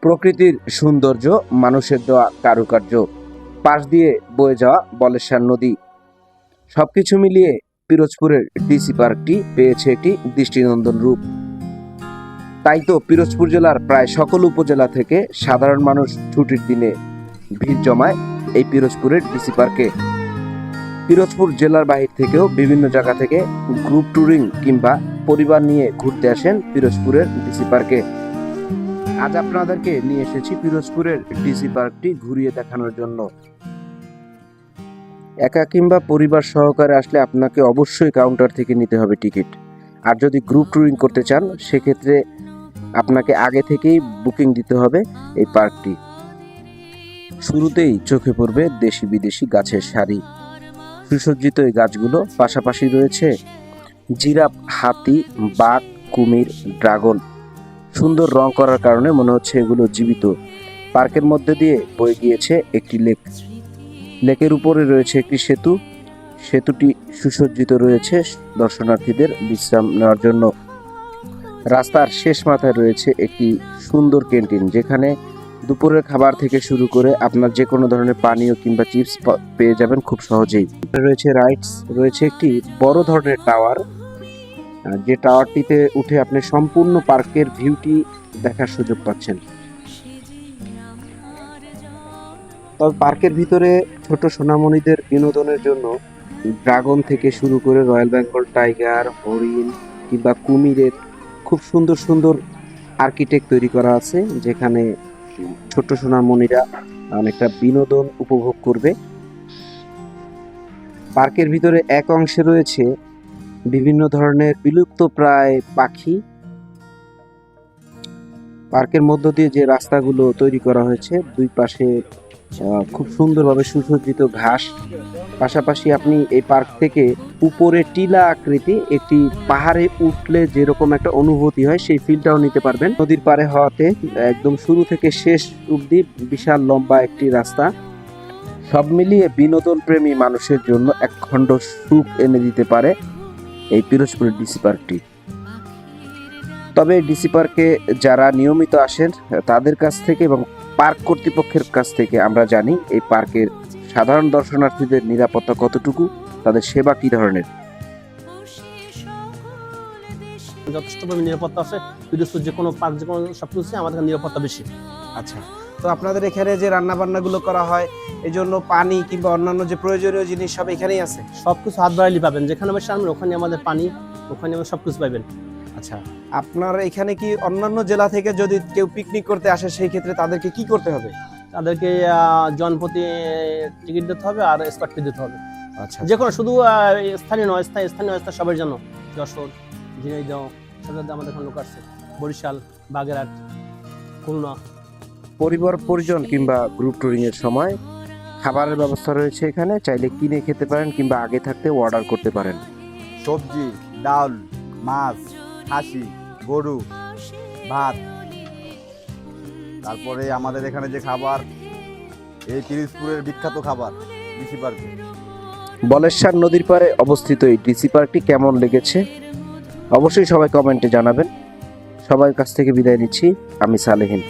প্রকৃতির সৌন্দর্য, মানুষের দেওয়া কারুকার্য, পাশ দিয়ে বয়ে যাওয়া বলেশ্বর নদী, সবকিছু মিলিয়ে পিরোজপুরের ডিসি পার্কটি পেয়েছে একটি দৃষ্টিনন্দন রূপ। তাই তো পিরোজপুর জেলার প্রায় সকল উপজেলা থেকে সাধারণ মানুষ ছুটির দিনে ভিড় জমায় এই পিরোজপুরের ডিসি পার্কে। পিরোজপুর জেলার বাহির থেকেও বিভিন্ন জায়গা থেকে গ্রুপ ট্যুরিং কিংবা পরিবার নিয়ে ঘুরতে আসেন পিরোজপুরের ডিসি পার্কে। আজ আপনাদেরকে নিয়ে এসেছি পিরোজপুরের ডিসি পার্কটি ঘুরিয়ে দেখানোর জন্য। একা কিংবা পরিবার সহকারে আসলে আপনাকে অবশ্যই কাউন্টার থেকে নিতে হবে টিকিট। আর যদি গ্রুপ ট্যুরিং করতে চান সেক্ষেত্রে আপনাকে আগে থেকেই বুকিং দিতে হবে এই পার্কটি। শুরুতেই চোখে পড়বে দেশি বিদেশি গাছের সারি, সুসজ্জিত এই গাছগুলো, পাশাপাশি রয়েছে জিরাফ, হাতি, বাঘ, কুমির, ড্রাগন। সুন্দর রং করার কারণে মনে হচ্ছে এগুলো জীবিত। পার্কের মধ্যে দিয়ে বয়ে গিয়েছে একটি লেক। লেকের উপরে রয়েছে একটি সেতু। সেতুটি সুসজ্জিত রয়েছে দর্শনার্থীদের বিশ্রাম নেওয়ার জন্য। রাস্তার শেষ মাথায় রয়েছে একটি সুন্দর ক্যান্টিন, যেখানে দুপুরের খাবার থেকে শুরু করে আপনার যে কোনো ধরনের পানীয় কিংবা চিপস পেয়ে যাবেন খুব সহজেই। রয়েছে রাইডস, রয়েছে একটি বড় ধরনের টাওয়ার, যে টাওয়ারটিতে উঠে আপনি সম্পূর্ণ পার্কের ভিউটি দেখার সুযোগ পাচ্ছেন। তবে পার্কের ভিতরে ছোট সোনামণিদের বিনোদনের জন্য ড্রাগন থেকে শুরু করে রয়্যাল বেঙ্গল টাইগার, হরিণ কিংবা কুমিরের খুব সুন্দর সুন্দর আর্কিটেক্ট তৈরি করা আছে, যেখানে ছোট সোনামণিরা অনেকটা বিনোদন উপভোগ করবে। পার্কের ভিতরে এক অংশে রয়েছে বিভিন্ন ধরনের বিলুপ্ত প্রায় পাখি। পার্কের মধ্য দিয়ে যে রাস্তাগুলো তৈরি করা হয়েছে, দুই পাশে খুব সুন্দরভাবে সুসজ্জিত ঘাস। পাশাপাশি আপনি এই পার্ক থেকে উপরে টিলা আকৃতি একটি পাহাড়ে উঠলে যেরকম একটা অনুভূতি হয়, সেই ফিলটাও নিতে পারবেন। নদীর পাড়ে হওয়াতে একদম শুরু থেকে শেষ অবধি বিশাল লম্বা একটি রাস্তা। সব মিলিয়ে বিনোদন প্রেমী মানুষের জন্য একখণ্ড সুখ এনে দিতে পারে এই পিরোজপুরের ডিসি পার্কটি। তবে ডিসি পার্কে যারা নিয়মিত আসেন তাদের কাছ থেকে এবং পার্ক কর্তৃপক্ষের কাছ থেকে আমরা জানি এই পার্কের সাধারণ দর্শনার্থীদের নিরাপত্তা কতটুকু, তাদের সেবা কি ধরনের। যথেষ্ট পরিমাণে নিরাপত্তা আছে। পিরোজপুর যে কোনো পার্ক, যে কোনো সবকিছু আমাদের নিরাপত্তা বেশি। আচ্ছা, তো আপনাদের এখানে যে রান্না বান্নাগুলো করা হয়, এই জন্য পানি কিংবা অন্যান্য যে প্রয়োজনীয় জিনিস সব এখানেই আছে? সবকিছু হাত বাড়াইলে পাবেন, যেখানে আমরা সামনে ওখানে আমাদের পানি, ওখানে আমরা সবকিছু পাবেন। আচ্ছা, আপনার এখানে কি অন্যান্য জেলা থেকে যদি কেউ পিকনিক করতে আসে সেই ক্ষেত্রে তাদেরকে কি করতে হবে? তাদেরকে জনপ্রতি টিকিট দিতে হবে আর স্পট ফি দিতে হবে। আচ্ছা, যে কোনো শুধু স্থানীয় নয়, স্থানীয় সবার জন্য। যশোর, ঝিনাইদহ, সবার আমাদের এখানে লোক আসছে, বরিশাল, বাগেরহাট, খুলনা। পরিবার পরিজন কিংবা গ্রুপ ট্যুরিং এর সময় খাবারের ব্যবস্থা রয়েছে এখানে, চাইলে কিনে খেতে পারেন কিংবা আগে থাকতে অর্ডার করতে পারেন। সবজি, ডাল, মাছ, খাসি, গরু, ভাত। তারপরে আমাদের এখানে যে খাবার, এই পিরোজপুরের বিখ্যাত খাবার ডিসি পার্কে। বলেশ্বর নদীর পাড়ে অবস্থিত এই ডিসি পার্কটি কেমন লেগেছে অবশ্যই সবাই কমেন্টে জানাবেন। সবার কাছ থেকে বিদায় নিচ্ছি, আমি সালেহীন।